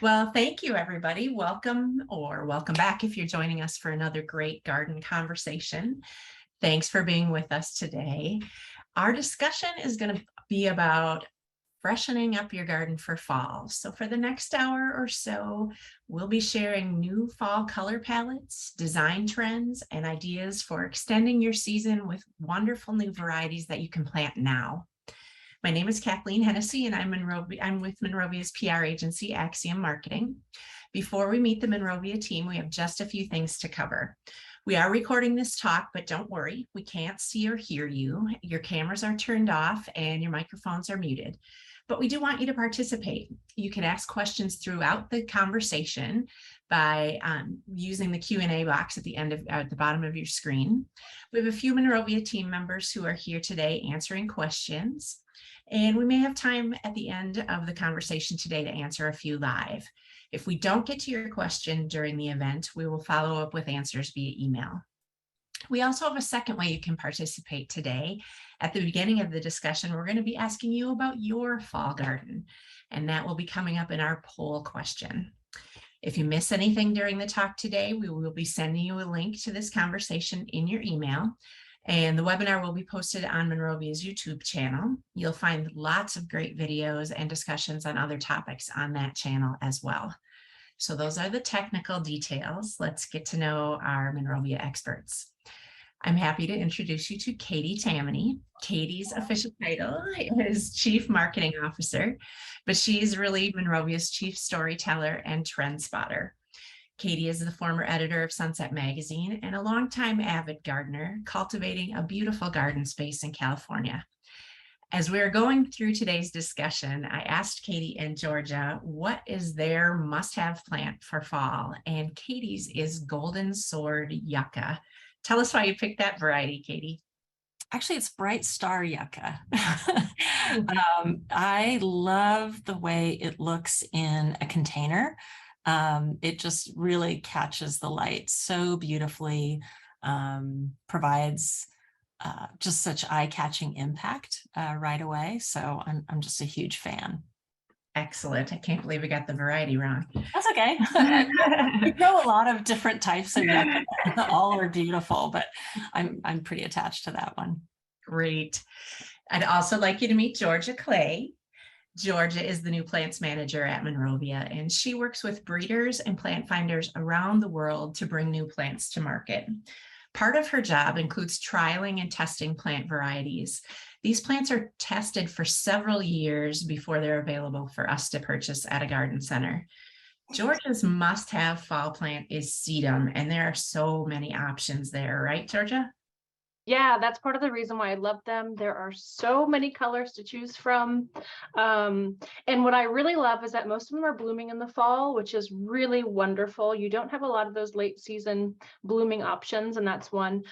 Well, thank you, everybody. Welcome or welcome back if you're joining us for another great garden conversation. Thanks for being with us today. Our discussion is going to be about freshening up your garden for fall. So for the next hour or so, we'll be sharing new fall color palettes, design trends, and ideas for extending your season with wonderful new varieties that you can plant now. My name is Kathleen Hennessy, and I'm with Monrovia's PR agency, Axiom Marketing. Before we meet the Monrovia team, we have just a few things to cover. We are recording this talk, but don't worry, we can't see or hear you. Your cameras are turned off and your microphones are muted. But we do want you to participate. You can ask questions throughout the conversation by using the Q&A box at the bottom of your screen. We have a few Monrovia team members who are here today answering questions. And we may have time at the end of the conversation today to answer a few live. If we don't get to your question during the event, we will follow up with answers via email. We also have a second way you can participate today. At the beginning of the discussion, we're going to be asking you about your fall garden, and that will be coming up in our poll question. If you miss anything during the talk today, we will be sending you a link to this conversation in your email. And the webinar will be posted on Monrovia's YouTube channel. You'll find lots of great videos and discussions on other topics on that channel as well. So those are the technical details. Let's get to know our Monrovia experts. I'm happy to introduce you to Katie Tamony. Katie's official title is Chief Marketing Officer, but she's really Monrovia's Chief Storyteller and Trend Spotter. Katie is the former editor of Sunset Magazine and a longtime avid gardener, cultivating a beautiful garden space in California. As we are going through today's discussion, I asked Katie and Georgia what is their must-have plant for fall, and Katie's is Golden Sword Yucca. Tell us why you picked that variety, Katie. Actually, it's Bright Star Yucca. I love the way it looks in a container. It just really catches the light so beautifully, provides just such eye-catching impact right away. So I'm just a huge fan. Excellent. I can't believe we got the variety wrong. That's okay. We grow a lot of different types of yucca. All are beautiful, but I'm pretty attached to that one. Great. I'd also like you to meet Georgia Clay. Georgia is the new plants manager at Monrovia, and she works with breeders and plant finders around the world to bring new plants to market. Part of her job includes trialing and testing plant varieties. These plants are tested for several years before they're available for us to purchase at a garden center. Georgia's must-have fall plant is sedum, and there are so many options there, right, Georgia? Yeah, that's part of the reason why I love them. There are so many colors to choose from. And what I really love is that most of them are blooming in the fall, which is really wonderful. You don't have a lot of those late season blooming options, and that's one.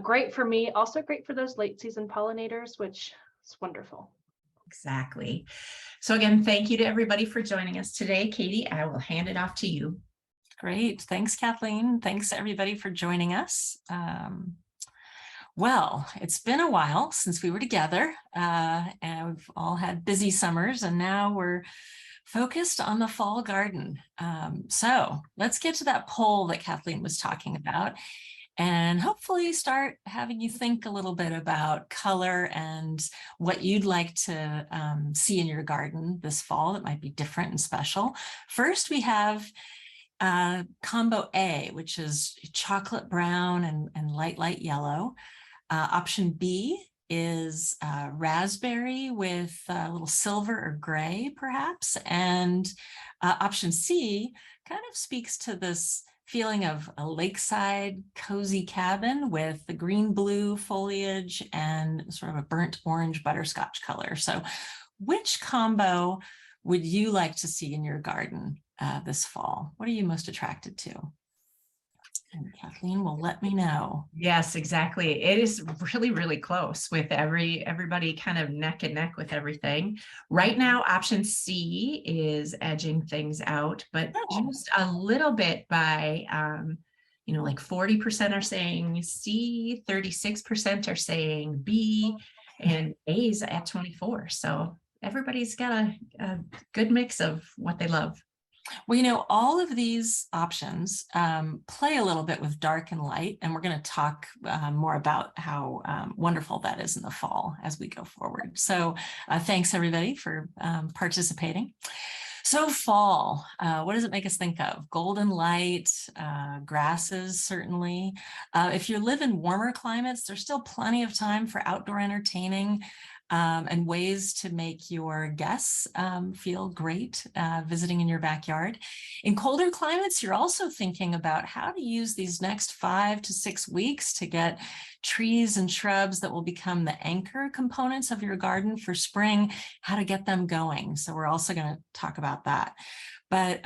Great for me, also great for those late season pollinators, which is wonderful. Exactly. So again, thank you to everybody for joining us today. Katie, I will hand it off to you. Great. Thanks, Kathleen. Thanks, everybody, for joining us. Well, it's been a while since we were together, and we've all had busy summers, and now we're focused on the fall garden. So let's get to that poll that Kathleen was talking about, and hopefully start having you think a little bit about color and what you'd like to see in your garden this fall that might be different and special. First, we have combo A, which is chocolate brown and light yellow. Option B is raspberry with a little silver or gray, perhaps. And option C kind of speaks to this feeling of a lakeside cozy cabin with the green-blue foliage and sort of a burnt orange butterscotch color. So which combo would you like to see in your garden this fall? What are you most attracted to? And Kathleen will let me know. Yes, exactly. It is really, really close with everybody kind of neck and neck with everything. Right now, option C is edging things out, but just a little bit by, like 40% are saying C, 36% are saying B, and A's at 24. So everybody's got a good mix of what they love. Well, you know, all of these options play a little bit with dark and light, and we're going to talk more about how wonderful that is in the fall as we go forward. So thanks everybody for participating. So fall, what does it make us think of? Golden light, grasses, certainly. If you live in warmer climates, there's still plenty of time for outdoor entertaining and ways to make your guests feel great visiting in your backyard. In colder climates, you're also thinking about how to use these next 5 to 6 weeks to get trees and shrubs that will become the anchor components of your garden for spring, how to get them going. So we're also going to talk about that. But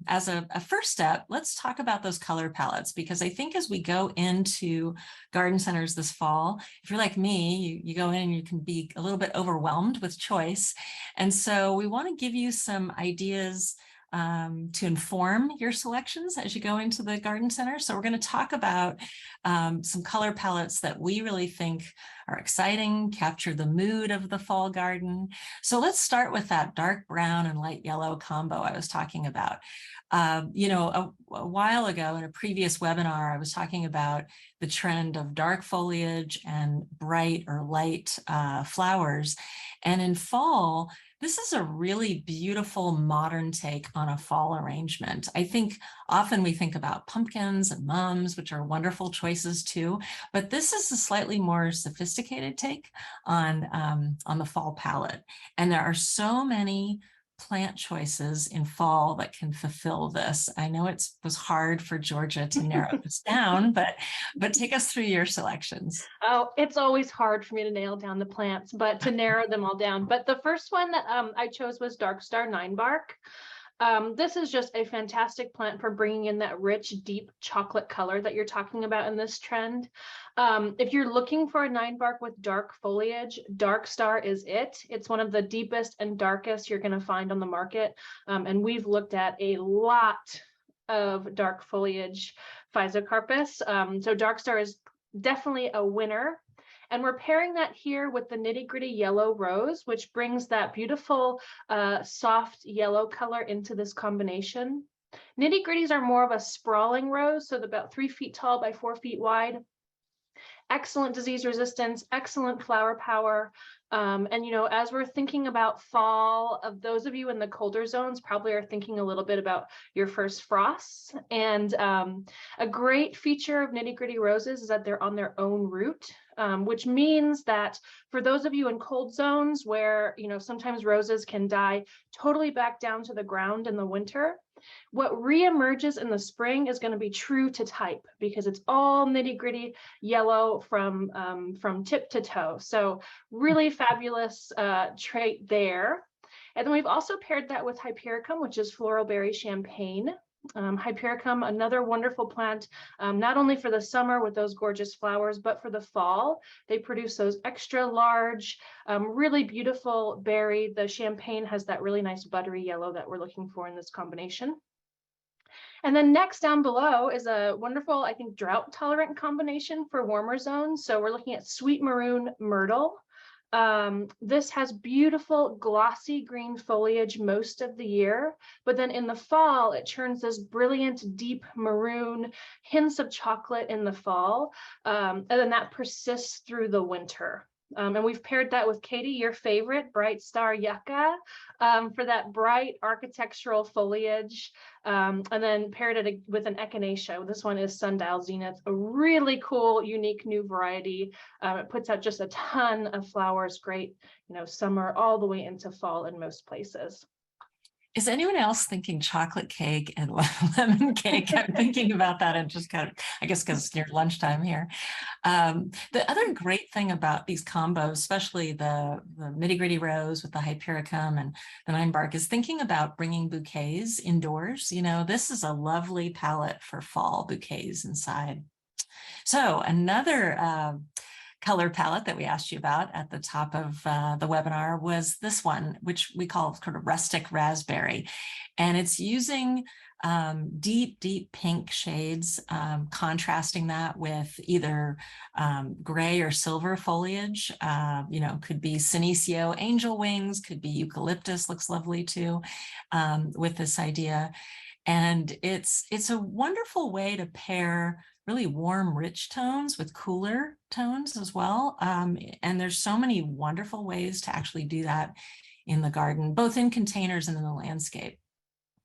as a first step, let's talk about those color palettes, because I think as we go into garden centers this fall, if you're like me, you go in and you can be a little bit overwhelmed with choice. And so we want to give you some ideas to inform your selections as you go into the garden center. So we're going to talk about some color palettes that we really think are exciting, capture the mood of the fall garden. So let's start with that dark brown and light yellow combo I was talking about. You know, a while ago in a previous webinar, I was talking about the trend of dark foliage and bright or light flowers. And in fall, this is a really beautiful modern take on a fall arrangement. I think often we think about pumpkins and mums, which are wonderful choices too, but this is a slightly more sophisticated take on the fall palette. And there are so many plant choices in fall that can fulfill this. I know it was hard for Georgia to narrow this down, but take us through your selections. Oh, it's always hard for me to nail down the plants, but to narrow them all down. But the first one that I chose was Dark Star 9-bark. This is just a fantastic plant for bringing in that rich, deep chocolate color that you're talking about in this trend. If you're looking for a 9-bark with dark foliage, Dark Star is it. It's one of the deepest and darkest you're going to find on the market. And we've looked at a lot of dark foliage Physocarpus. So Dark Star is definitely a winner. And we're pairing that here with the Nitty Gritty Yellow Rose, which brings that beautiful soft yellow color into this combination. Nitty Gritties are more of a sprawling rose, so they're about 3 feet tall by 4 feet wide. Excellent disease resistance, excellent flower power. And, you know, as we're thinking about fall, of those of you in the colder zones probably are thinking a little bit about your first frosts. And a great feature of Nitty Gritty roses is that they're on their own root, which means that for those of you in cold zones where, you know, sometimes roses can die totally back down to the ground in the winter, what reemerges in the spring is going to be true to type, because it's all nitty gritty yellow from tip to toe. So really fabulous trait there. And then we've also paired that with Hypericum, which is floral berry champagne. Hypericum, another wonderful plant, not only for the summer with those gorgeous flowers, but for the fall. They produce those extra large, really beautiful berry. The champagne has that really nice buttery yellow that we're looking for in this combination. And then next down below is a wonderful, I think, drought tolerant combination for warmer zones. So we're looking at Sweet Maroon Myrtle. This has beautiful glossy green foliage most of the year, but then in the fall, it turns this brilliant deep maroon, hints of chocolate in the fall, and then that persists through the winter. And we've paired that with Katie, your favorite, Bright Star Yucca, for that bright architectural foliage, and then paired it with an Echinacea. This one is Sundial Zenith, a really cool, unique new variety. It puts out just a ton of flowers, great, you know, summer all the way into fall in most places. Is anyone else thinking chocolate cake and lemon cake? I'm thinking about that and just kind of, I guess, because it's near lunchtime here. The other great thing about these combos, especially the nitty gritty rose with the Hypericum and the 9-bark, is thinking about bringing bouquets indoors. You know, this is a lovely palette for fall bouquets inside. So another color palette that we asked you about at the top of the webinar was this one, which we call sort of rustic raspberry. And it's using deep, deep pink shades, contrasting that with either gray or silver foliage. Could be Senecio angel wings, could be eucalyptus, looks lovely too, with this idea. And it's a wonderful way to pair really warm, rich tones with cooler tones as well. And there's so many wonderful ways to actually do that in the garden, both in containers and in the landscape.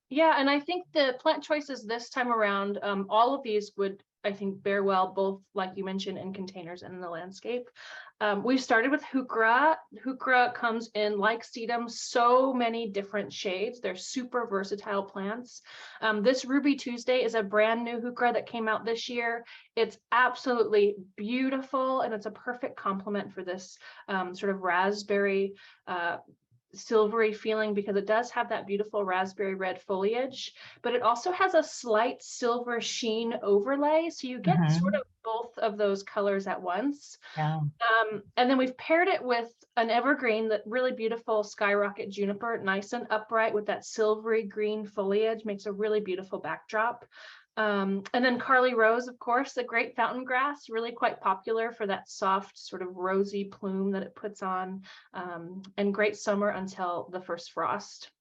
Yeah, and I think the plant choices this time around, all of these would, I think, bear well, both like you mentioned, in containers and in the landscape. We've started with heuchera. Heuchera comes in, like sedum, so many different shades. They're super versatile plants. This Ruby Tuesday is a brand new heuchera that came out this year. It's absolutely beautiful, and it's a perfect complement for this sort of raspberry silvery feeling, because it does have that beautiful raspberry red foliage, but it also has a slight silver sheen overlay, so you get sort of both of those colors at once. Yeah. And then we've paired it with an evergreen, that really beautiful skyrocket juniper, nice and upright with that silvery green foliage, makes a really beautiful backdrop. And then Carly Rose, of course, the great fountain grass, really quite popular for that soft sort of rosy plume that it puts on, and great summer until the first frost.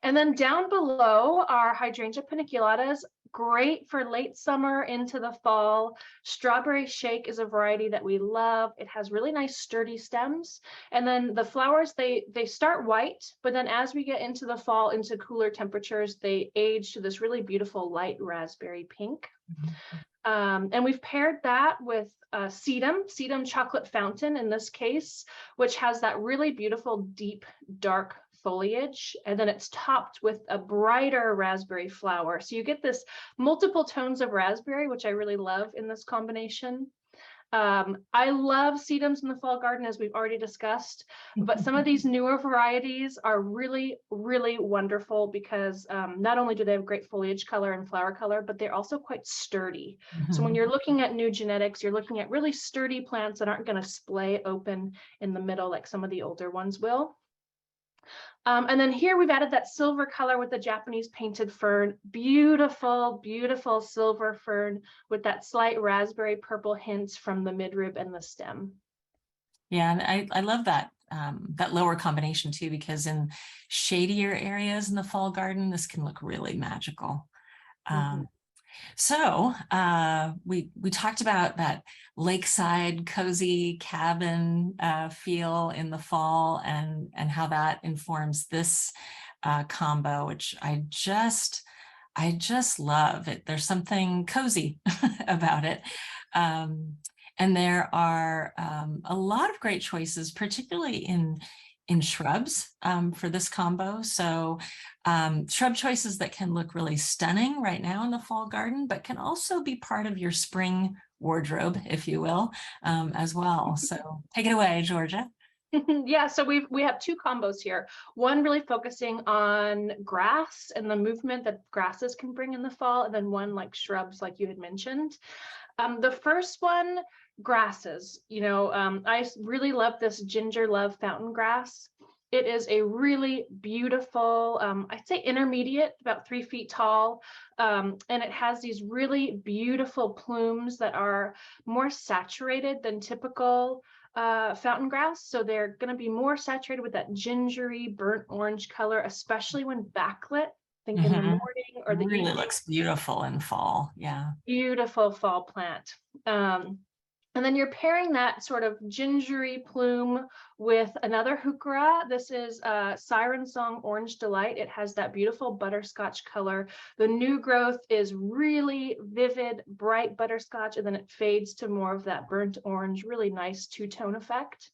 And then down below are hydrangea paniculatas, great for late summer into the fall. Strawberry Shake is a variety that we love. It has really nice sturdy stems. And then the flowers, they start white, but then as we get into the fall, into cooler temperatures, they age to this really beautiful light raspberry pink. And we've paired that with sedum chocolate fountain in this case, which has that really beautiful deep dark foliage, and then it's topped with a brighter raspberry flower. So you get this multiple tones of raspberry, which I really love in this combination. I love sedums in the fall garden, as we've already discussed, but some of these newer varieties are really, really wonderful because not only do they have great foliage color and flower color, but they're also quite sturdy. So when you're looking at new genetics, you're looking at really sturdy plants that aren't going to splay open in the middle like some of the older ones will. And then here we've added that silver color with the Japanese painted fern. Beautiful, beautiful silver fern with that slight raspberry purple hints from the midrib and the stem. Yeah, and I love that that lower combination too, because in shadier areas in the fall garden, this can look really magical. So we talked about that lakeside cozy cabin feel in the fall, and how that informs this combo, which I just love it. There's something cozy about it. And there are a lot of great choices, particularly in shrubs for this combo. So shrub choices that can look really stunning right now in the fall garden, but can also be part of your spring wardrobe, if you will, as well. So take it away, Georgia. Yeah, so we have two combos here. One really focusing on grass and the movement that grasses can bring in the fall, and then one like shrubs, like you had mentioned. The first one, grasses. I really love this Ginger Love fountain grass. It is a really beautiful, I'd say intermediate, about 3 feet tall, and it has these really beautiful plumes that are more saturated than typical fountain grass. So they're going to be more saturated with that gingery burnt orange color, especially when backlit. Think in the morning or the evening. Really looks beautiful in fall. Yeah. Beautiful fall plant. And then you're pairing that sort of gingery plume with another heuchera. This is Siren Song Orange Delight. It has that beautiful butterscotch color. The new growth is really vivid, bright butterscotch, and then it fades to more of that burnt orange, really nice two-tone effect.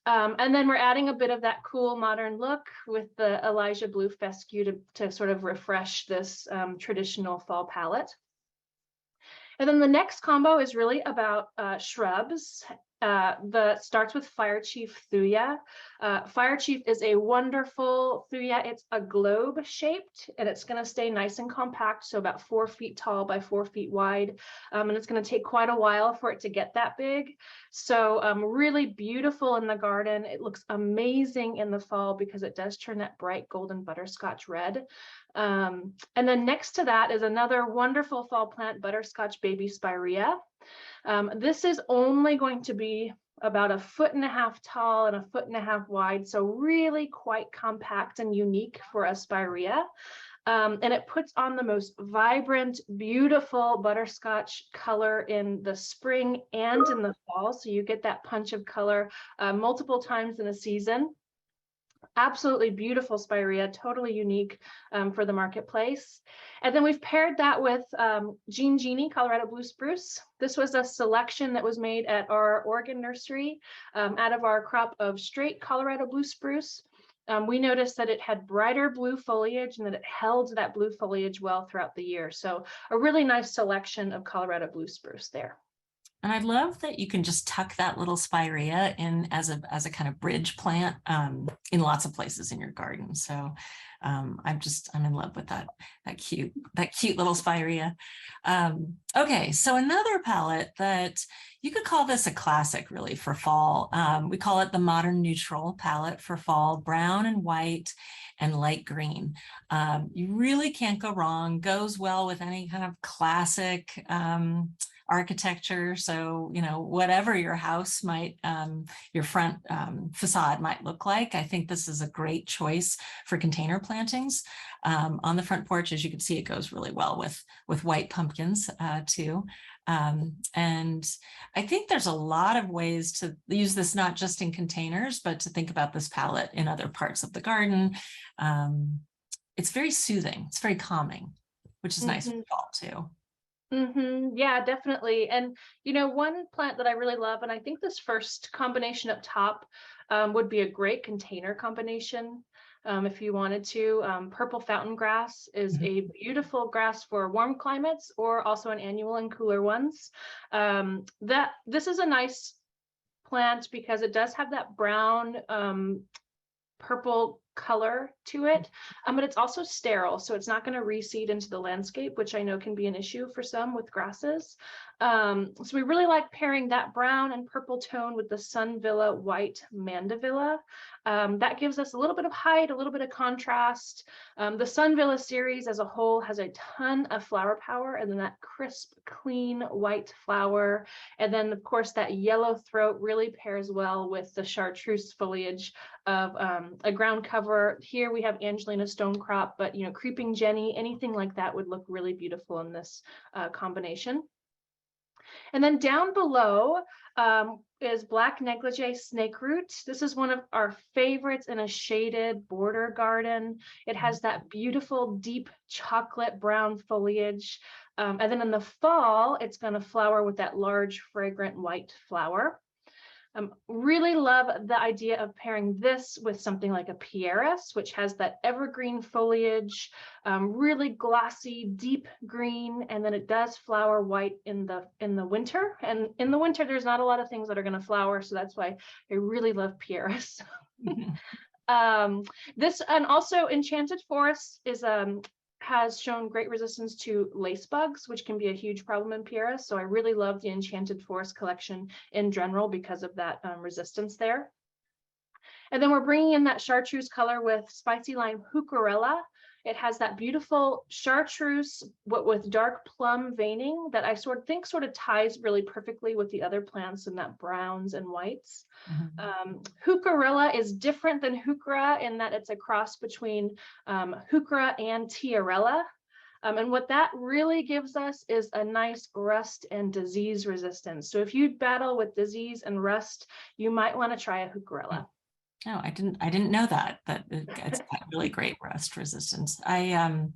And then we're adding a bit of that cool modern look with the Elijah Blue fescue to sort of refresh this traditional fall palette. And then the next combo is really about shrubs. that starts with Fire Chief Thuya. Fire Chief is a wonderful Thuya. It's a globe shaped, and it's going to stay nice and compact, so about 4 feet tall by 4 feet wide. And it's going to take quite a while for it to get that big. So really beautiful in the garden. It looks amazing in the fall because it does turn that bright golden butterscotch red. And then next to that is another wonderful fall plant, Butterscotch Baby Spirea. This is only going to be about 1.5 feet tall and 1.5 feet wide, so really quite compact and unique for a spirea. And it puts on the most vibrant, beautiful butterscotch color in the spring and in the fall, so you get that punch of color multiple times in a season. Absolutely beautiful spirea, totally unique for the marketplace. And then we've paired that with Jean Genie Colorado Blue Spruce. This was a selection that was made at our Oregon nursery out of our crop of straight Colorado Blue Spruce. We noticed that it had brighter blue foliage and that it held that blue foliage well throughout the year. So a really nice selection of Colorado Blue Spruce there. And I love that you can just tuck that little spirea in as a kind of bridge plant in lots of places in your garden. So I'm in love with that cute little spirea. Okay, so another palette that you could call this a classic really for fall. We call it the Modern Neutral palette for fall, brown and white and light green. You really can't go wrong, goes well with any kind of classic architecture. So, whatever your house might, your front facade might look like, I think this is a great choice for container plantings. On the front porch, as you can see, it goes really well with white pumpkins too. And I think there's a lot of ways to use this, not just in containers, but to think about this palette in other parts of the garden. It's very soothing. It's very calming, which is nice for fall too. Yeah, definitely. And one plant that I really love, and I think this first combination up top would be a great container combination if you wanted to. Purple fountain grass is a beautiful grass for warm climates, or also an annual and cooler ones. This is a nice plant because it does have that brown purple color to it, but it's also sterile, so it's not going to reseed into the landscape, which I know can be an issue for some with grasses. So we really like pairing that brown and purple tone with the Sun Villa white Mandevilla. That gives us a little bit of height, a little bit of contrast. The Sun Villa series as a whole has a ton of flower power, and then that crisp, clean white flower. And then of course that yellow throat really pairs well with the chartreuse foliage of a ground cover. Here we have Angelina Stonecrop, but Creeping Jenny, anything like that would look really beautiful in this combination. And then down below is Black Negligee Snakeroot. This is one of our favorites in a shaded border garden. It has that beautiful deep chocolate brown foliage. And then in the fall, it's going to flower with that large fragrant white flower. Really love the idea of pairing this with something like a Pieris, which has that evergreen foliage, really glossy, deep green, and then it does flower white in the winter. And in the winter, there's not a lot of things that are going to flower, so that's why I really love Pieris. This, and also Enchanted Forest has shown great resistance to lace bugs, which can be a huge problem in Pieris. So I really love the Enchanted Forest collection in general because of that resistance there. And then we're bringing in that chartreuse color with Spicy Lime Heucherella. It has that beautiful chartreuse with dark plum veining that I think sort of ties really perfectly with the other plants in that browns and whites. Heucherella is different than Heuchera in that it's a cross between Heuchera and Tiarella. And what that really gives us is a nice rust and disease resistance. So if you battle with disease and rust, you might want to try a Heucherella. No, I didn't know that it's got really great rust resistance. I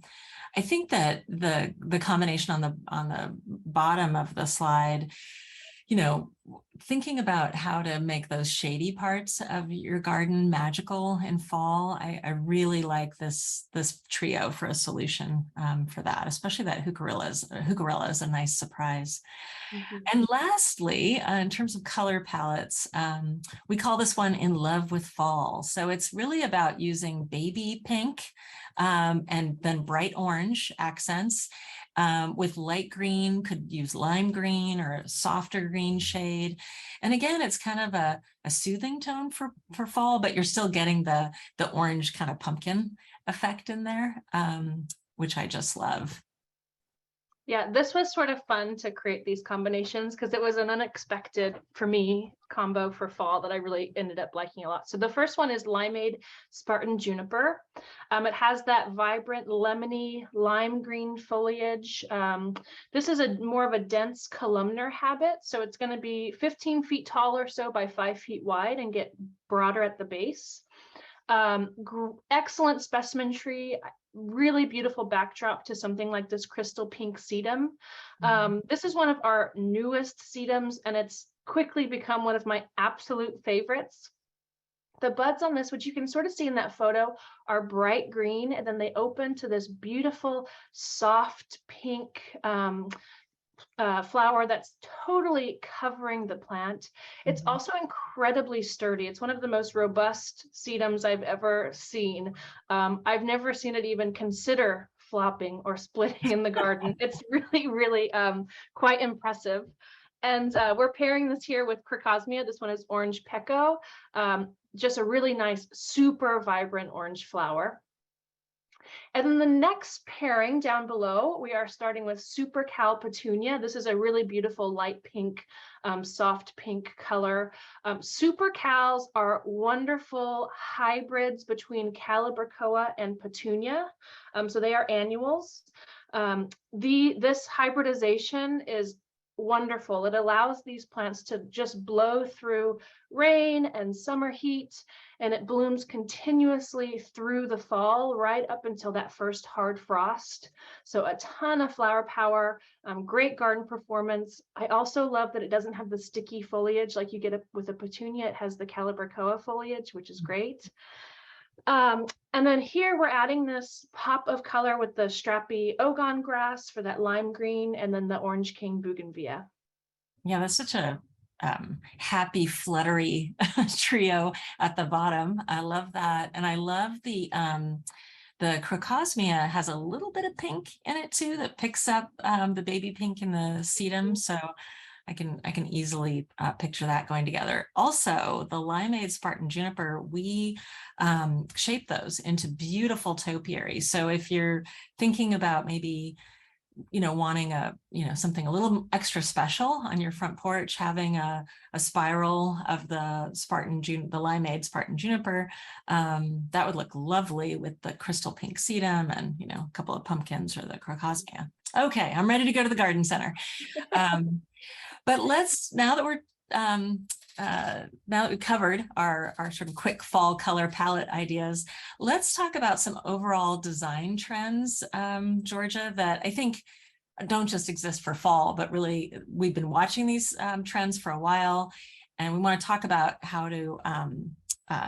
think that the combination on the bottom of the slide, you know, thinking about how to make those shady parts of your garden magical in fall, I really like this trio for a solution for that, especially that heucherella is a nice surprise. Mhm. And lastly, in terms of color palettes, we call this one In Love with Fall. So it's really about using baby pink and then bright orange accents. With light green, could use lime green or a softer green shade. And again, it's kind of a soothing tone for fall, but you're still getting the orange kind of pumpkin effect in there, which I just love. Yeah, this was sort of fun to create these combinations because it was an unexpected, for me, combo for fall that I really ended up liking a lot. So the first one is Limeade Spartan Juniper. It has that vibrant lemony lime green foliage. This is more of a dense columnar habit. So it's going to be 15 feet tall or so by 5 feet wide and get broader at the base. Excellent specimen tree, really beautiful backdrop to something like this crystal pink sedum. This is one of our newest sedums, and it's quickly become one of my absolute favorites. The buds on this, which you can sort of see in that photo, are bright green, and then they open to this beautiful soft pink flower that's totally covering the plant. It's also incredibly sturdy. It's one of the most robust sedums I've ever seen. I've never seen it even consider flopping or splitting in the garden. It's really, really quite impressive. And we're pairing this here with Crocosmia. This one is Orange Pecco. Just a really nice, super vibrant orange flower. And then the next pairing down below, we are starting with Super Cal Petunia. This is a really beautiful light pink, soft pink color. Super Cals are wonderful hybrids between Calibrachoa and Petunia. So they are annuals. This hybridization is wonderful. It allows these plants to just blow through rain and summer heat, and it blooms continuously through the fall, right up until that first hard frost. So a ton of flower power, great garden performance. I also love that it doesn't have the sticky foliage like you get with a petunia. It has the Calibrachoa foliage, which is great. And then here we're adding this pop of color with the strappy Ogon grass for that lime green, and then the Orange King Bougainvillea. Yeah, that's such a happy, fluttery trio at the bottom. I love that. And I love the Crocosmia has a little bit of pink in it too that picks up the baby pink in the sedum. So I can easily picture that going together. Also, the Limeade Spartan Juniper, we shape those into beautiful topiaries. So if you're thinking about maybe, wanting something a little extra special on your front porch, having a spiral of the Limeade Spartan Juniper, that would look lovely with the crystal pink sedum and, a couple of pumpkins or the Crocosmia. Okay, I'm ready to go to the garden center. But now that we've covered our sort of quick fall color palette ideas, let's talk about some overall design trends, Georgia, that I think don't just exist for fall, but really we've been watching these trends for a while, and we want to talk about how to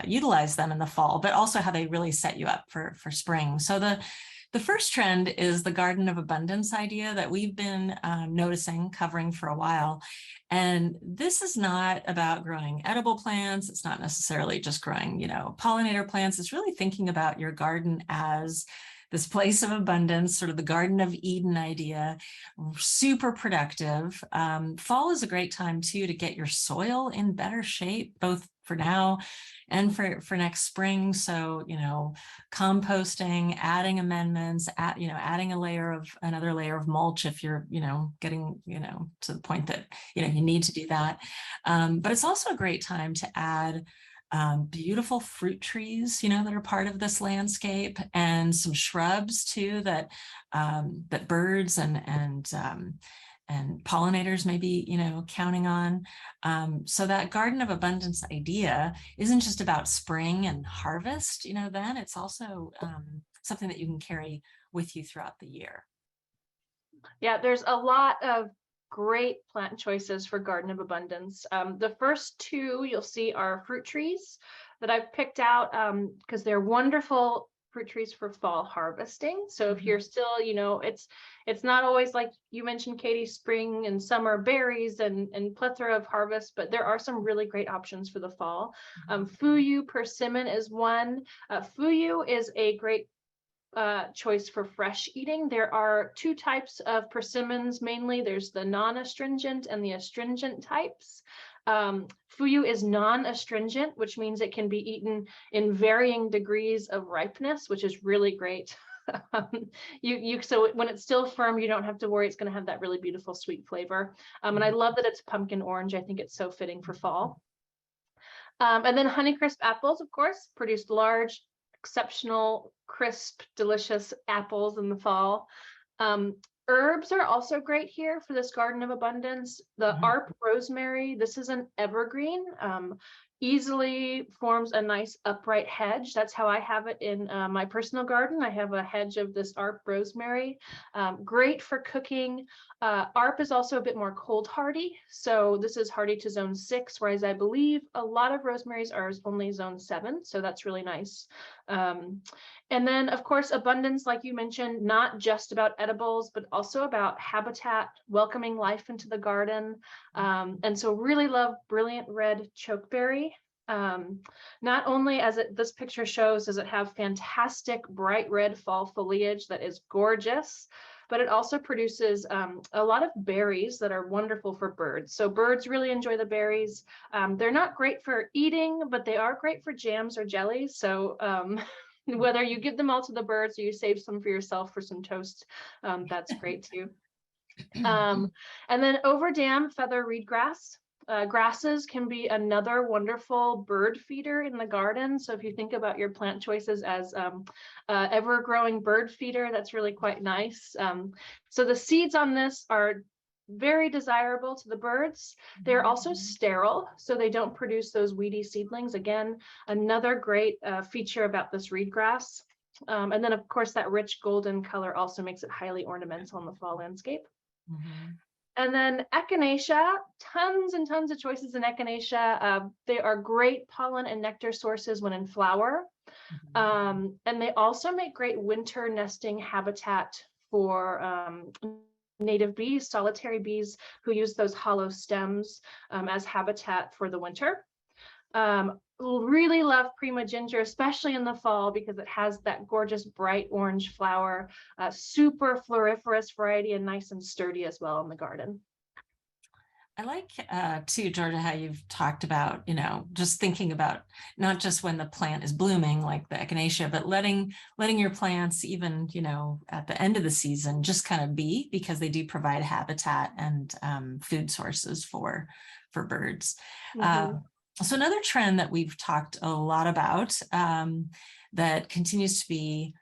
utilize them in the fall, but also how they really set you up for spring. So the first trend is the garden of abundance idea that we've been noticing, covering for a while. And this is not about growing edible plants. It's not necessarily just growing, pollinator plants. It's really thinking about your garden as this place of abundance, sort of the Garden of Eden idea, super productive. Fall is a great time too to get your soil in better shape, both for now and for next spring. So, composting, adding amendments, adding another layer of mulch if you're, getting, to the point that, you need to do that. But it's also a great time to add beautiful fruit trees, that are part of this landscape, and some shrubs too that birds and pollinators may be, counting on. So that garden of abundance idea isn't just about spring and harvest, then it's also something that you can carry with you throughout the year. Yeah, there's a lot of great plant choices for Garden of Abundance. The first two you'll see are fruit trees that I've picked out because they're wonderful fruit trees for fall harvesting. So if you're still, it's not always like you mentioned, Katie, spring and summer berries and plethora of harvest, but there are some really great options for the fall. Fuyu persimmon is one. Fuyu is a great choice for fresh eating. There are two types of persimmons mainly. There's the non-astringent and the astringent types. Fuyu is non-astringent, which means it can be eaten in varying degrees of ripeness, which is really great. So when it's still firm, you don't have to worry. It's going to have that really beautiful sweet flavor. And I love that it's pumpkin orange. I think it's so fitting for fall. And then Honeycrisp apples, of course, produce large, exceptional, crisp, delicious apples in the fall. Herbs are also great here for this Garden of Abundance. The ARP rosemary, this is an evergreen, easily forms a nice upright hedge. That's how I have it in my personal garden. I have a hedge of this ARP rosemary. Great for cooking. ARP is also a bit more cold hardy. So this is hardy to zone 6, whereas I believe a lot of rosemaries are only zone 7. So that's really nice. And then, of course, abundance, like you mentioned, not just about edibles, but also about habitat, welcoming life into the garden. And so really love brilliant red chokeberry. Not only as this picture shows, does it have fantastic bright red fall foliage that is gorgeous, but it also produces a lot of berries that are wonderful for birds. So birds really enjoy the berries. They're not great for eating, but they are great for jams or jellies. So whether you give them all to the birds or you save some for yourself for some toast, that's great too. And then over dam feather reedgrass. Grasses can be another wonderful bird feeder in the garden. So if you think about your plant choices as ever-growing bird feeder, that's really quite nice. So the seeds on this are very desirable to the birds. They're also sterile, so they don't produce those weedy seedlings. Again, another great feature about this reed grass. And then, of course, that rich golden color also makes it highly ornamental in the fall landscape. And then echinacea, tons and tons of choices in echinacea. They are great pollen and nectar sources when in flower. And they also make great winter nesting habitat for native bees, solitary bees who use those hollow stems as habitat for the winter. Really love Prima Ginger, especially in the fall, because it has that gorgeous bright orange flower, super floriferous variety and nice and sturdy as well in the garden. I like too, Georgia, how you've talked about, just thinking about not just when the plant is blooming, like the echinacea, but letting your plants even, at the end of the season, just kind of be, because they do provide habitat and food sources for birds. So another trend that we've talked a lot about that continues to be,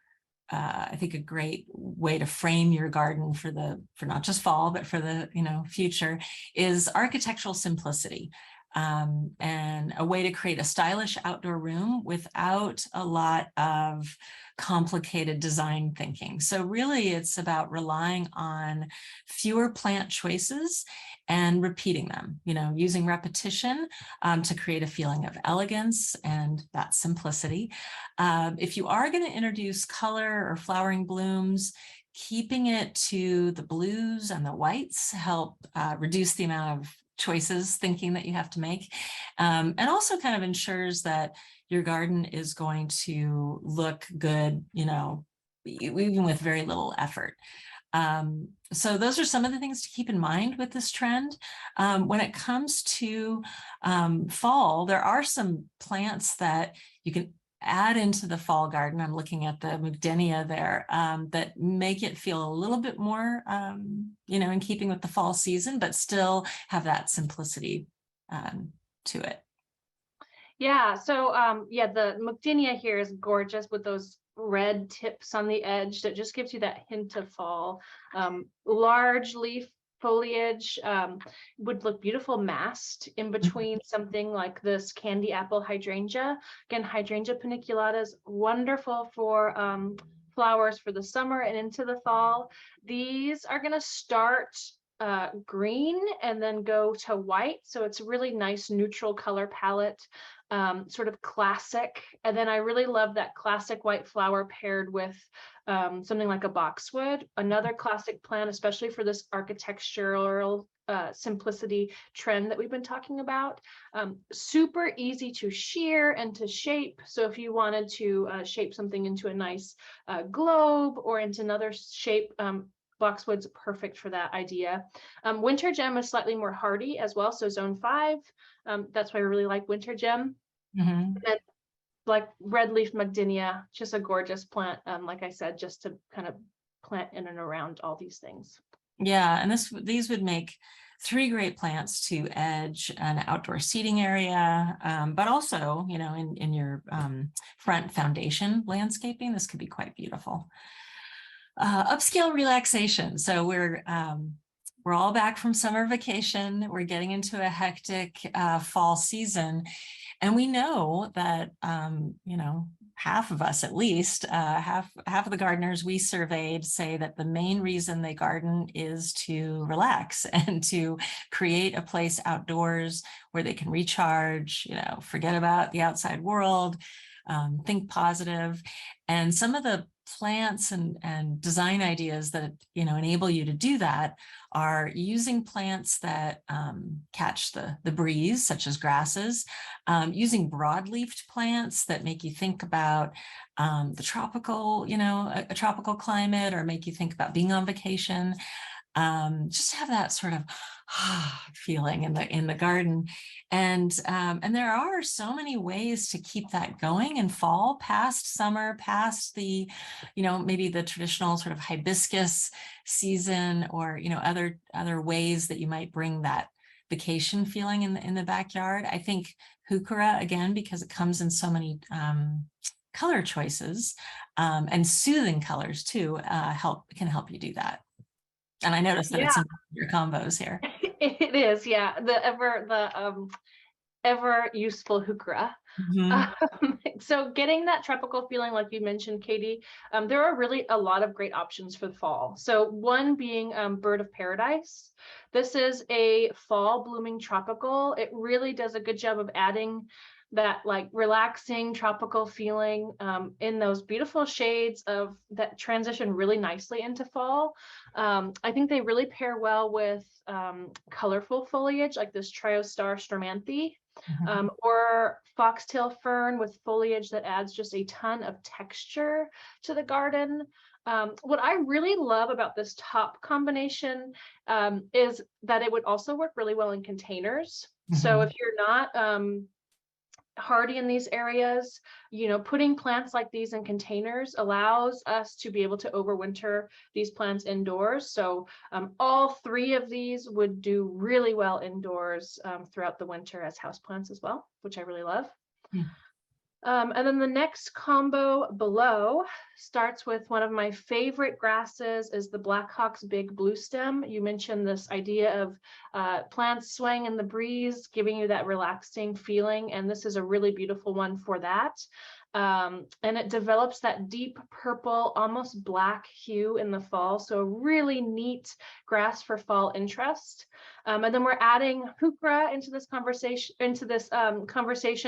I think, a great way to frame your garden for not just fall, but for the future, is architectural simplicity, and a way to create a stylish outdoor room without a lot of complicated design thinking. So really, it's about relying on fewer plant choices and repeating them, using repetition to create a feeling of elegance and that simplicity. If you are going to introduce color or flowering blooms, keeping it to the blues and the whites help reduce the amount of choices thinking that you have to make, and also kind of ensures that your garden is going to look good, even with very little effort. So those are some of the things to keep in mind with this trend. When it comes to fall, there are some plants that you can add into the fall garden. I'm looking at the Mugdenia there, that make it feel a little bit more, in keeping with the fall season, but still have that simplicity to it. Yeah, so the Mugdenia here is gorgeous with those red tips on the edge that just gives you that hint of fall. Large leaf foliage would look beautiful massed in between something like this candy apple hydrangea. Again, hydrangea paniculata is wonderful for flowers for the summer and into the fall. These are going to start green and then go to white. So it's a really nice neutral color palette, sort of classic. And then I really love that classic white flower paired with something like a boxwood, another classic plant, especially for this architectural simplicity trend that we've been talking about. Super easy to shear and to shape. So if you wanted to shape something into a nice globe or into another shape, boxwood's perfect for that idea. Winter gem is slightly more hardy as well, so zone 5. That's why I really like winter gem. Mm-hmm. And like red leaf magdinia, just a gorgeous plant, like I said, just to kind of plant in and around all these things. Yeah, and these would make 3 great plants to edge an outdoor seating area, but also, you know, in your front foundation landscaping, this could be quite beautiful. Upscale relaxation. So we're all back from summer vacation. We're getting into a hectic fall season, and we know that you know, half of us at least, half of the gardeners we surveyed say that the main reason they garden is to relax and to create a place outdoors where they can recharge, you know, forget about the outside world, think positive. And some of the plants and design ideas that, you know, enable you to do that are using plants that catch the breeze, such as grasses, using broadleafed plants that make you think about the tropical, you know, a tropical climate, or make you think about being on vacation. Just have that sort of feeling in the garden, and there are so many ways to keep that going in fall, past summer, past the, you know, maybe the traditional sort of hibiscus season, or, you know, other ways that you might bring that vacation feeling in the backyard. I think heuchera, again, because it comes in so many color choices and soothing colors too, can help you do that. And I noticed that it's in your combos here. It is, yeah. The ever useful heuchera. Mm-hmm. So getting that tropical feeling, like you mentioned, Katie, there are really a lot of great options for the fall. So one being Bird of Paradise. This is a fall blooming tropical. It really does a good job of adding that like relaxing tropical feeling in those beautiful shades of that transition really nicely into fall. I think they really pair well with colorful foliage like this Triostar Stramanthe, or foxtail fern with foliage that adds just a ton of texture to the garden. What I really love about this top combination is that it would also work really well in containers. So if you're not hardy in these areas, you know, putting plants like these in containers allows us to be able to overwinter these plants indoors. So all 3 of these would do really well indoors throughout the winter as houseplants as well, which I really love. And then the next combo below starts with one of my favorite grasses, is the Black Hawk's big blue stem. You mentioned this idea of plants swaying in the breeze, giving you that relaxing feeling. And this is a really beautiful one for that. And it develops that deep purple, almost black hue in the fall. So a really neat grass for fall interest. And then we're adding heuchera into this conversation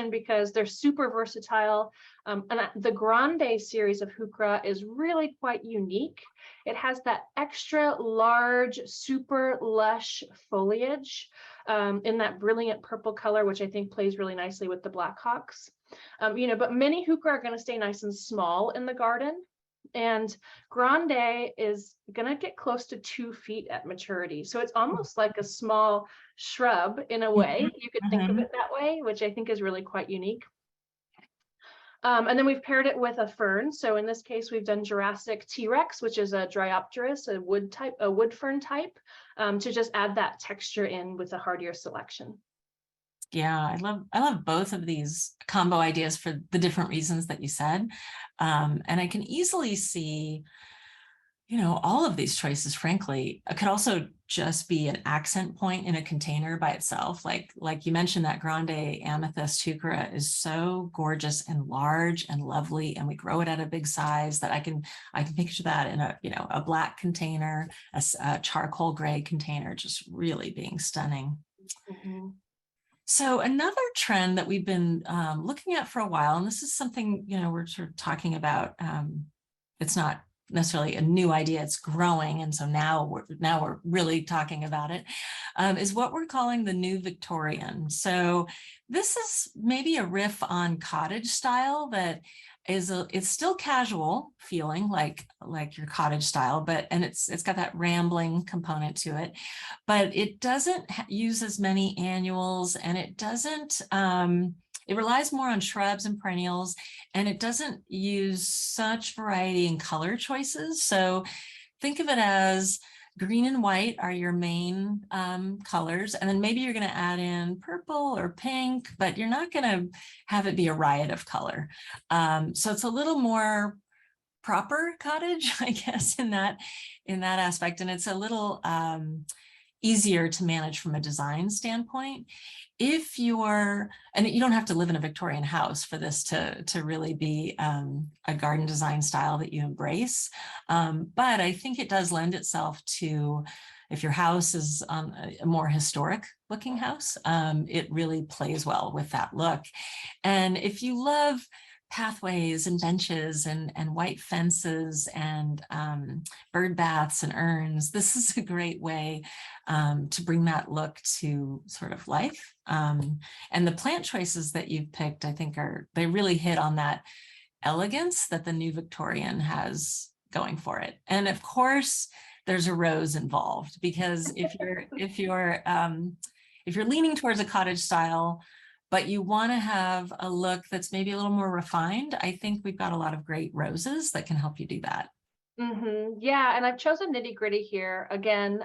because they're super versatile. And the Grande series of heuchera is really quite unique. It has that extra large, super lush foliage in that brilliant purple color, which I think plays really nicely with the Black Hawks. You know, but many heuchera are going to stay nice and small in the garden. And Grande is going to get close to 2 feet at maturity. So it's almost like a small shrub in a way. You could think of it that way, which I think is really quite unique. And then we've paired it with a fern. So in this case, we've done Jurassic T-Rex, which is a Dryopteris, a wood fern type, to just add that texture in with a hardier selection. Yeah, I love both of these combo ideas for the different reasons that you said. And I can easily see, you know, all of these choices, frankly, could also just be an accent point in a container by itself. Like you mentioned, that grande amethyst heuchera is so gorgeous and large and lovely, and we grow it at a big size that I can picture that in a, a black container, a charcoal gray container, just really being stunning. Mm-hmm. So another trend that we've been looking at for a while, and this is something, we're sort of talking about, it's not necessarily a new idea, it's growing. And so now we're really talking about it, is what we're calling the new Victorian. So this is maybe a riff on cottage style that it's still casual feeling like your cottage style, and it's got that rambling component to it, but it doesn't use as many annuals, and it doesn't, it relies more on shrubs and perennials, and it doesn't use such variety in color choices. So think of it as green and white are your main colors, and then maybe you're going to add in purple or pink, but you're not going to have it be a riot of color. So it's a little more proper cottage, I guess, in that aspect, and it's a little easier to manage from a design standpoint. If you're, and you don't have to live in a Victorian house for this to really be a garden design style that you embrace. But I think it does lend itself to, if your house is a more historic looking house, it really plays well with that look. And if you love pathways and benches and white fences and bird baths and urns, this is a great way to bring that look to sort of life. And the plant choices that you've picked, I think they really hit on that elegance that the new Victorian has going for it. And of course, there's a rose involved, because if you're leaning towards a cottage style, but you want to have a look that's maybe a little more refined, I think we've got a lot of great roses that can help you do that. Mm-hmm. Yeah, and I've chosen nitty gritty here again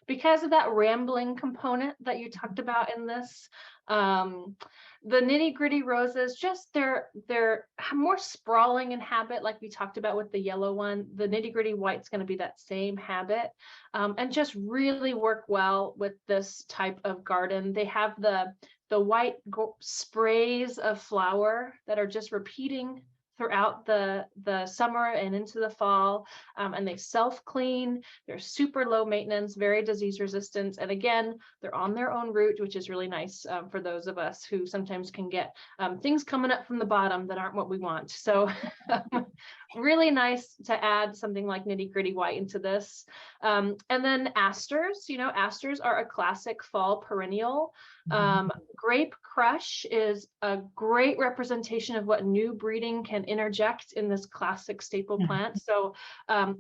because of that rambling component that you talked about in this. The nitty gritty roses, just they're more sprawling in habit, like we talked about with the yellow one. The nitty gritty white's going to be that same habit, and just really work well with this type of garden. They have the white sprays of flower that are just repeating throughout the summer and into the fall, and they self-clean. They're super low maintenance, very disease resistant, and again, they're on their own root, which is really nice for those of us who sometimes can get things coming up from the bottom that aren't what we want. So really nice to add something like nitty gritty white into this. And then asters, asters are a classic fall perennial. Grape crush is a great representation of what new breeding can interject in this classic staple plant. So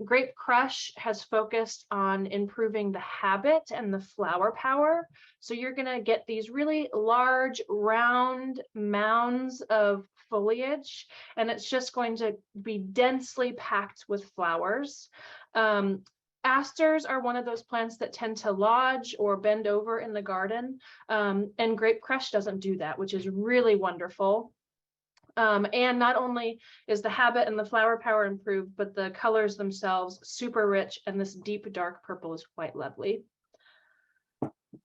grape crush has focused on improving the habit and the flower power. So you're going to get these really large round mounds of foliage, and it's just going to be densely packed with flowers. Asters are one of those plants that tend to lodge or bend over in the garden, and grape crush doesn't do that, which is really wonderful. And not only is the habit and the flower power improved, but the colors themselves super rich, and this deep dark purple is quite lovely.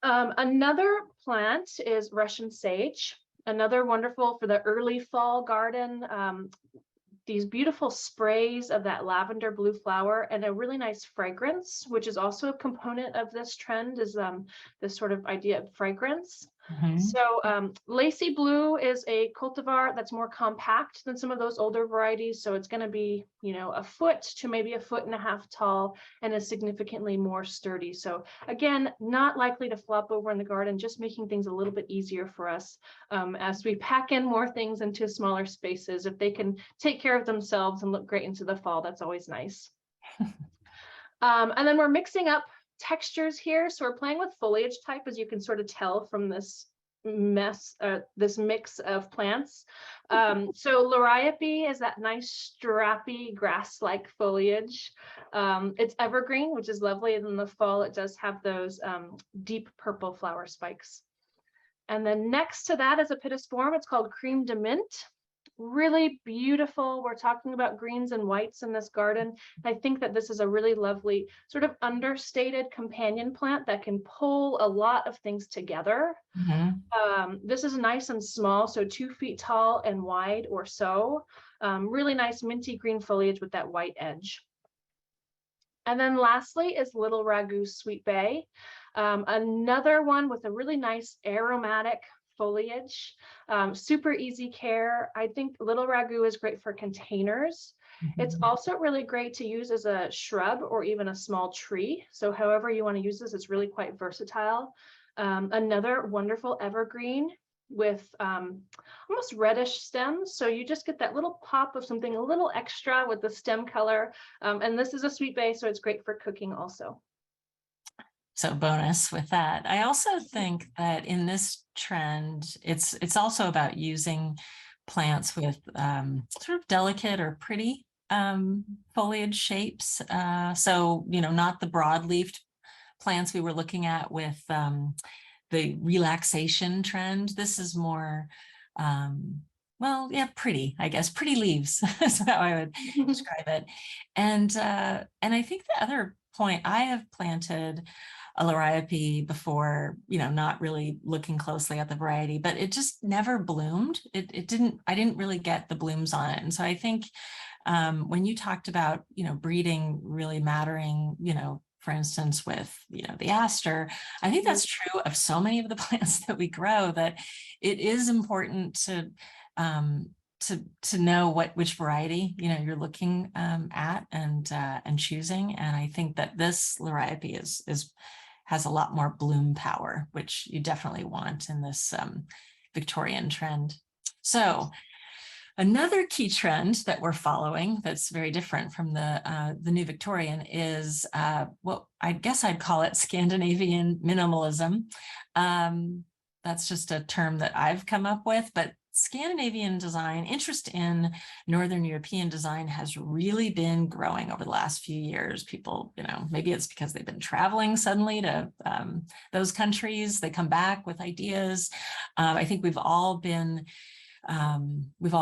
Another plant is Russian sage, another wonderful for the early fall garden. These beautiful sprays of that lavender blue flower and a really nice fragrance, which is also a component of this trend, is this sort of idea of fragrance. So lacy blue is a cultivar that's more compact than some of those older varieties. So it's going to be, a foot to maybe 1.5 feet tall, and is significantly more sturdy. So again, not likely to flop over in the garden, just making things a little bit easier for us as we pack in more things into smaller spaces. If they can take care of themselves and look great into the fall, that's always nice. And then we're mixing up textures here. So we're playing with foliage type, as you can sort of tell from this mix of plants. So liriope is that nice strappy grass-like foliage. It's evergreen, which is lovely. And in the fall, it does have those deep purple flower spikes. And then next to that is a pittosporum. It's called creme de mint, really beautiful. We're talking about greens and whites in this garden. I think that this is a really lovely sort of understated companion plant that can pull a lot of things together. Mhm. This is nice and small, so 2 feet tall and wide or so. Really nice minty green foliage with that white edge. And then lastly is Little Ragu Sweet Bay. Another one with a really nice aromatic foliage, super easy care. I think Little Ragu is great for containers. It's Mhm. also really great to use as a shrub or even a small tree. So however you want to use this, it's really quite versatile. Another wonderful evergreen with almost reddish stems. So you just get that little pop of something a little extra with the stem color. And this is a sweet bay, so it's great for cooking also. So bonus with that. I also think that in this trend, it's also about using plants with sort of delicate or pretty foliage shapes. So, not the broad-leafed plants we were looking at with the relaxation trend. This is more, well, yeah, pretty, I guess, pretty leaves is how I would describe it. And I think the other point, I have planted a liriope before, not really looking closely at the variety, but it just never bloomed. I didn't really get the blooms on it. And so I think when you talked about, breeding really mattering, for instance, with, the aster, I think that's true of so many of the plants that we grow, that it is important to know which variety, you're looking at and choosing. And I think that this liriope has a lot more bloom power, which you definitely want in this Victorian trend. So another key trend that we're following that's very different from the new Victorian is what I guess I'd call it Scandinavian minimalism. That's just a term that I've come up with, but Scandinavian design, interest in Northern European design has really been growing over the last few years. People, maybe it's because they've been traveling suddenly to those countries. They come back with ideas. I think we've all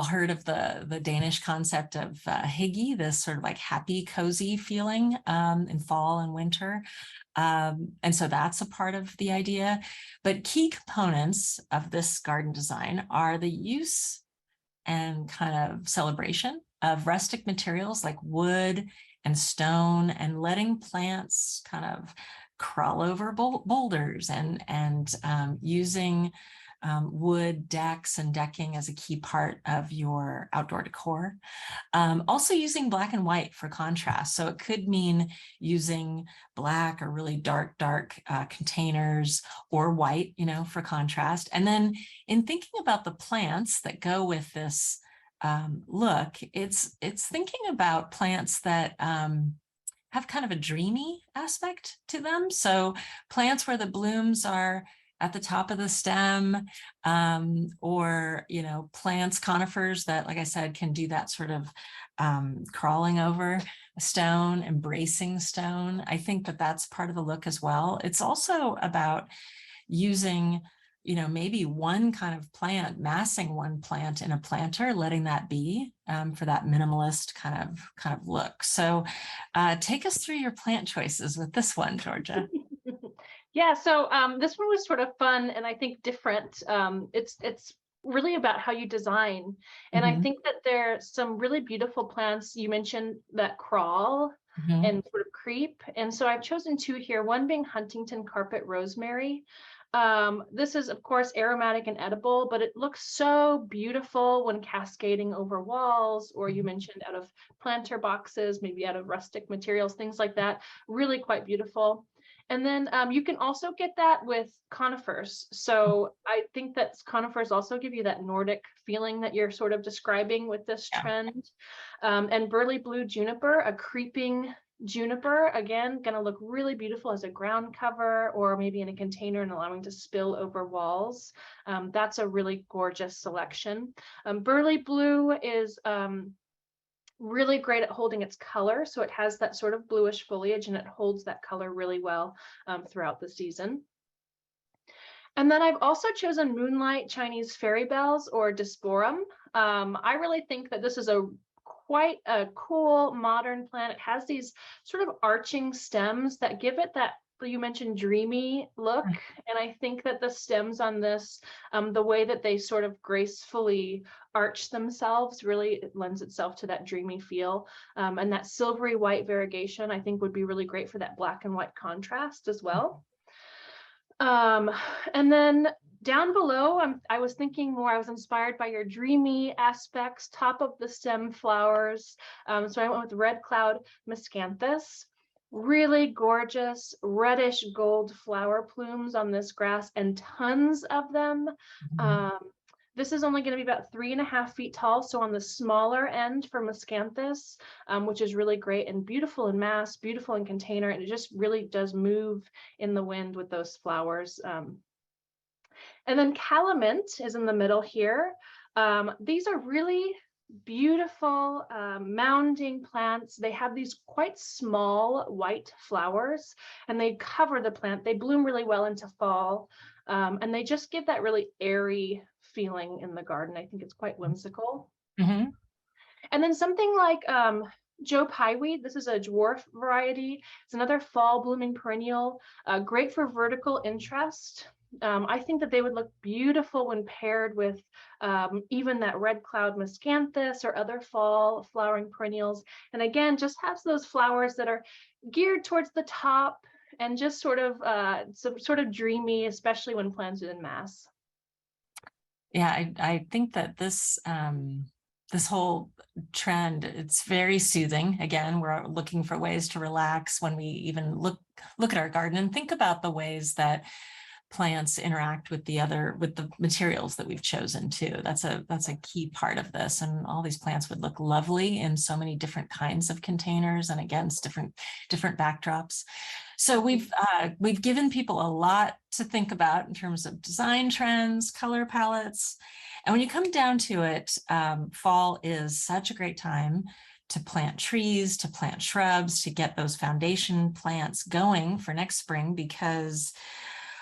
heard of the Danish concept of hygge, this sort of like happy, cozy feeling in fall and winter. And so that's a part of the idea. But key components of this garden design are the use and kind of celebration of rustic materials like wood and stone, and letting plants kind of crawl over boulders, and using wood decks and decking as a key part of your outdoor decor. Also using black and white for contrast. So it could mean using black or really dark containers, or white, for contrast. And then in thinking about the plants that go with this look, it's thinking about plants that have kind of a dreamy aspect to them. So plants where the blooms are at the top of the stem, or, plants, conifers that, like I said, can do that sort of crawling over a stone, embracing stone. I think that that's part of the look as well. It's also about using, maybe one kind of plant, massing one plant in a planter, letting that be for that minimalist kind of look. So take us through your plant choices with this one, Georgia. Yeah, so this one was sort of fun and I think different. It's really about how you design. And I think that there's some really beautiful plants. You mentioned that crawl and sort of creep. And so I've chosen 2 here, one being Huntington carpet rosemary. This is, of course, aromatic and edible, but it looks so beautiful when cascading over walls, or you mentioned out of planter boxes, maybe out of rustic materials, things like that. Really quite beautiful. And then you can also get that with conifers. So I think that conifers also give you that Nordic feeling that you're sort of describing with this trend. And burly blue juniper, a creeping juniper, again, going to look really beautiful as a ground cover, or maybe in a container and allowing to spill over walls. That's a really gorgeous selection. Burly blue is really great at holding its color. So it has that sort of bluish foliage and it holds that color really well throughout the season. And then I've also chosen Moonlight Chinese Fairy Bells, or Disporum. I really think that this is quite a cool modern plant. It has these sort of arching stems that give it that, you mentioned, dreamy look. And I think that the stems on this, the way that they sort of gracefully arch themselves, really lends itself to that dreamy feel. And that silvery white variegation, I think, would be really great for that black and white contrast as well. And then down below, I was thinking more, I was inspired by your dreamy aspects, top of the stem flowers. So I went with Red Cloud Miscanthus. Really gorgeous reddish gold flower plumes on this grass, and tons of them. This is only going to be about 3.5 feet tall, so on the smaller end for Miscanthus, which is really great and beautiful in mass, beautiful in container, and it just really does move in the wind with those flowers. And then Calamint is in the middle here. These are really beautiful mounding plants. They have these quite small white flowers, and they cover the plant. They bloom really well into fall, and they just give that really airy feeling in the garden. I think it's quite whimsical. Mm-hmm. And then something like Joe Pieweed. This is a dwarf variety. It's another fall blooming perennial, great for vertical interest. I think that they would look beautiful when paired with even that Red Cloud Miscanthus or other fall flowering perennials. And again, just has those flowers that are geared towards the top and just sort of dreamy, especially when planted in mass. Yeah, I think that this this whole trend, it's very soothing. Again, we're looking for ways to relax when we even look at our garden and think about the ways that plants interact with the materials that we've chosen too. That's a key part of this. And all these plants would look lovely in so many different kinds of containers and against different backdrops. So we've given people a lot to think about in terms of design trends, color palettes. And when you come down to it, fall is such a great time to plant trees, to plant shrubs, to get those foundation plants going for next spring, because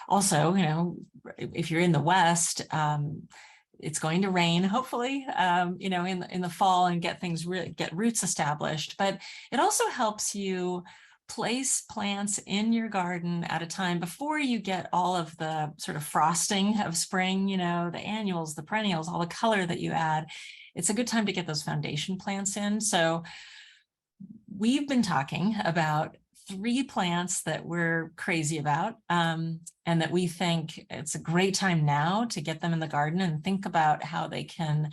also, you know, if you're in the West, it's going to rain, hopefully, you know, in the fall, and get roots established. But it also helps you place plants in your garden at a time before you get all of the sort of frosting of spring, you know, the annuals, the perennials, all the color that you add. It's a good time to get those foundation plants in. So we've been talking about 3 plants that we're crazy about, and that we think it's a great time now to get them in the garden and think about how they can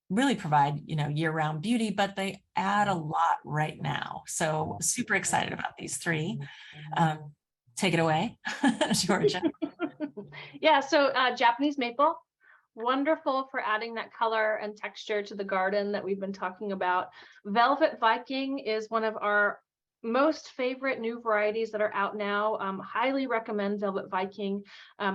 really provide, you know, year-round beauty, but they add a lot right now. So super excited about these 3. Take it away, Georgia. Yeah, so Japanese maple, wonderful for adding that color and texture to the garden that we've been talking about. Velvet Viking is one of our most favorite new varieties that are out now. Highly recommend Velvet Viking.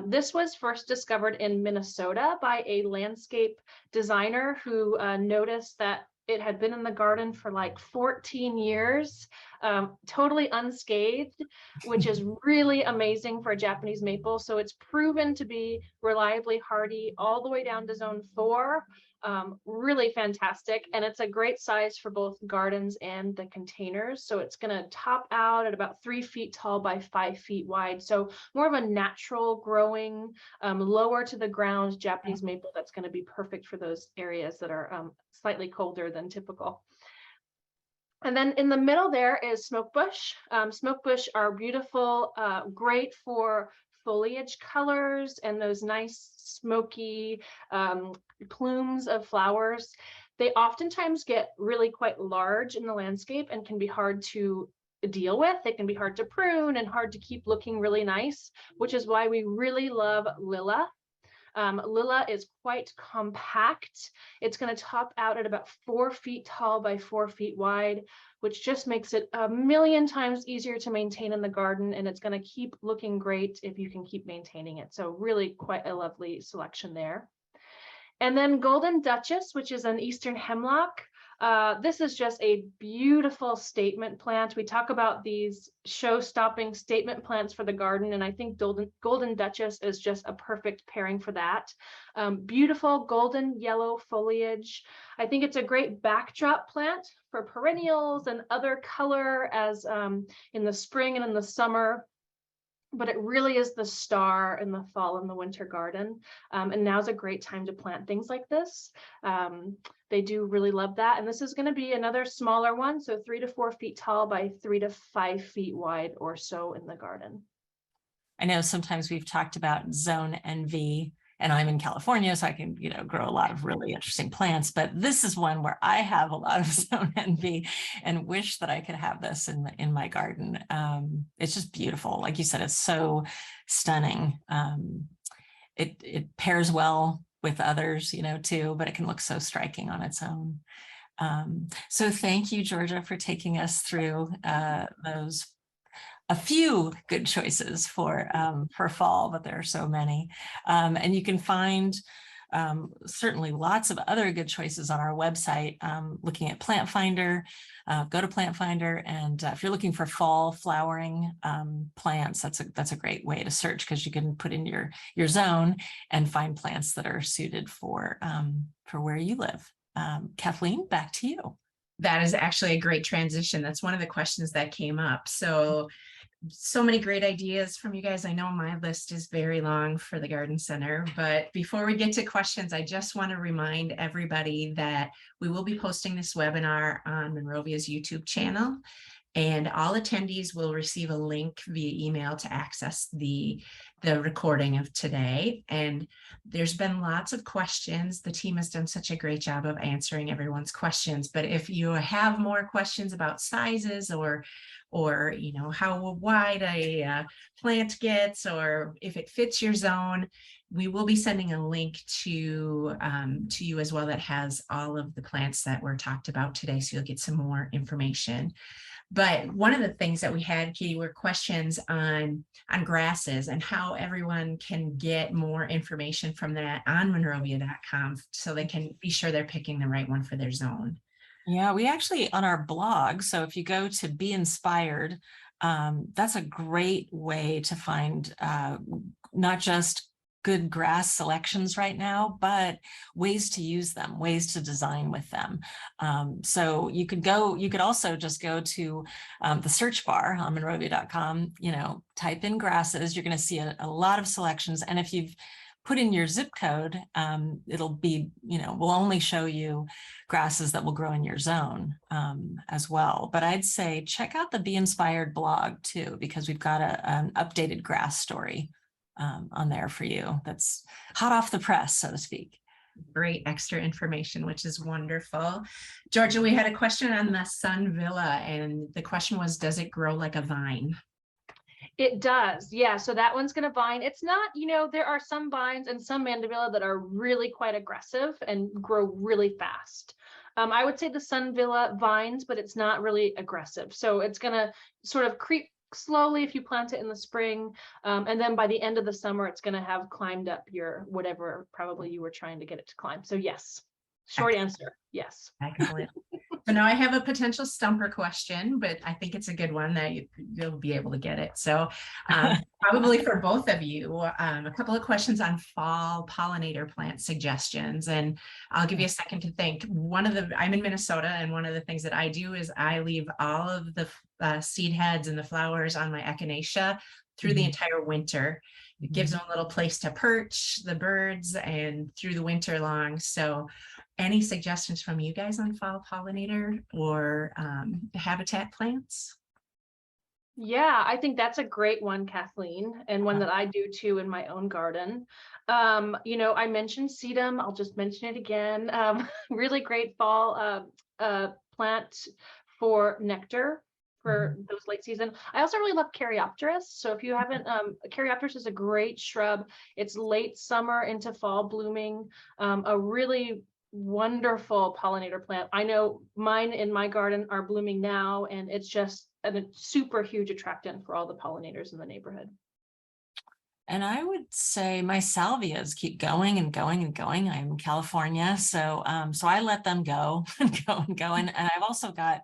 This was first discovered in Minnesota by a landscape designer who noticed that it had been in the garden for like 14 years, totally unscathed, which is really amazing for a Japanese maple. So it's proven to be reliably hardy all the way down to zone 4. Really fantastic. And it's a great size for both gardens and the containers. So it's going to top out at about 3 feet tall by 5 feet wide. So more of a natural growing, lower to the ground Japanese maple that's going to be perfect for those areas that are slightly colder than typical. And then in the middle there is smokebush. Smokebush are beautiful, great for foliage colors and those nice smoky plumes of flowers. They oftentimes get really quite large in the landscape and can be hard to deal with. They can be hard to prune and hard to keep looking really nice, which is why we really love Lilla. Lilla is quite compact. It's going to top out at about 4 feet tall by 4 feet wide, which just makes it a million times easier to maintain in the garden. And it's going to keep looking great if you can keep maintaining it. So really quite a lovely selection there. And then Golden Duchess, which is an Eastern hemlock. This is just a beautiful statement plant. We talk about these show-stopping statement plants for the garden, and I think Golden Duchess is just a perfect pairing for that. Beautiful golden yellow foliage. I think it's a great backdrop plant for perennials and other color as in the spring and in the summer. But it really is the star in the fall and the winter garden. And now's a great time to plant things like this. They do really love that. And this is going to be another smaller one, so 3 to 4 feet tall by 3 to 5 feet wide or so in the garden. I know sometimes we've talked about zone envy, and I'm in California, so I can, grow a lot of really interesting plants, but this is one where I have a lot of zone envy and wish that I could have this in my garden. It's just beautiful. Like you said, it's so stunning. It pairs well with others, too, but it can look so striking on its own. So thank you, Georgia, for taking us through a few good choices for fall, but there are so many. And you can find certainly lots of other good choices on our website, looking at Plant Finder. Go to Plant Finder, and if you're looking for fall flowering plants, that's a great way to search, because you can put in your zone and find plants that are suited for where you live. Kathleen, back to you. That is actually a great transition. That's one of the questions that came up. So many great ideas from you guys. I know my list is very long for the garden center, but before we get to questions, I just want to remind everybody that we will be posting this webinar on Monrovia's YouTube channel, and all attendees will receive a link via email to access the recording of today. And there's been lots of questions. The team has done such a great job of answering everyone's questions, but if you have more questions about sizes or how wide a plant gets, or if it fits your zone, we will be sending a link to you as well that has all of the plants that were talked about today, so you'll get some more information. But one of the things that we had, Katie, were questions on grasses and how everyone can get more information from that on monrovia.com, so they can be sure they're picking the right one for their zone. Yeah, we actually, on our blog, so if you go to Be Inspired, that's a great way to find not just good grass selections right now, but ways to use them, ways to design with them. So you could also just go to the search bar on monrovia.com, type in grasses, you're going to see a lot of selections. And if you've put in your zip code, it'll be, we'll only show you grasses that will grow in your zone as well. But I'd say check out the Be Inspired blog too, because we've got an updated grass story on there for you. That's hot off the press, so to speak. Great extra information, which is wonderful. Georgia, we had a question on the Sun Villa, and the question was, does it grow like a vine? It does, yeah. So that one's going to vine. It's not, there are some vines and some mandevilla that are really quite aggressive and grow really fast. I would say the Sun Villa vines, but it's not really aggressive. So it's going to sort of creep slowly if you plant it in the spring. And then by the end of the summer, it's going to have climbed up your whatever probably you were trying to get it to climb. So yes, short answer, yes. Excellent. So now I have a potential stumper question, but I think it's a good one that you'll be able to get it. So probably for both of you, a couple of questions on fall pollinator plant suggestions. And I'll give you a second to think. I'm in Minnesota, and one of the things that I do is I leave all of the seed heads and the flowers on my echinacea through the entire winter. It gives them a little place to perch, the birds, and through the winter long. So any suggestions from you guys on fall pollinator or habitat plants? Yeah, I think that's a great one, Kathleen, and one that I do too in my own garden. I mentioned sedum. I'll just mention it again. Really great fall plant for nectar for those late season. I also really love Caryopteris. So if you haven't, Caryopteris is a great shrub. It's late summer into fall blooming. A really wonderful pollinator plant. I know mine in my garden are blooming now, and it's just a super huge attractant for all the pollinators in the neighborhood. And I would say my salvias keep going and going and going. I'm in California, so so I let them go and go and go. And I've also got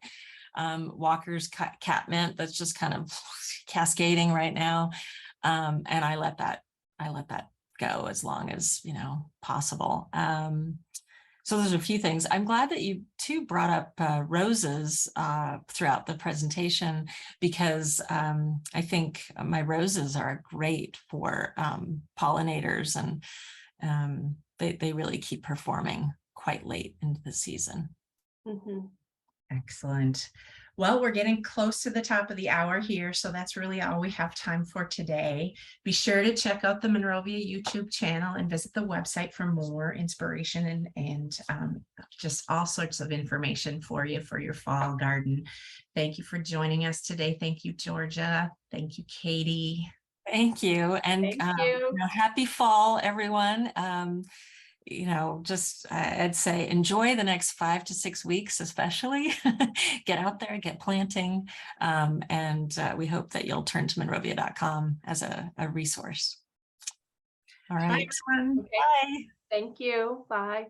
Walker's catmint that's just kind of cascading right now, and I let that go as long as possible. So there's a few things. I'm glad that you too brought up roses throughout the presentation, because I think my roses are great for pollinators, and they really keep performing quite late into the season. Mhm. Excellent. Well, we're getting close to the top of the hour here, so that's really all we have time for today. Be sure to check out the Monrovia YouTube channel and visit the website for more inspiration and just all sorts of information for you for your fall garden. Thank you for joining us today. Thank you, Georgia. Thank you, Katie. Thank you. And Thank you. happy fall, everyone. Just I'd say enjoy the next 5 to 6 weeks, especially. Get out there, get planting, and we hope that you'll turn to monrovia.com as a resource. All right. Bye, everyone. Okay. Bye. Thank you. Bye.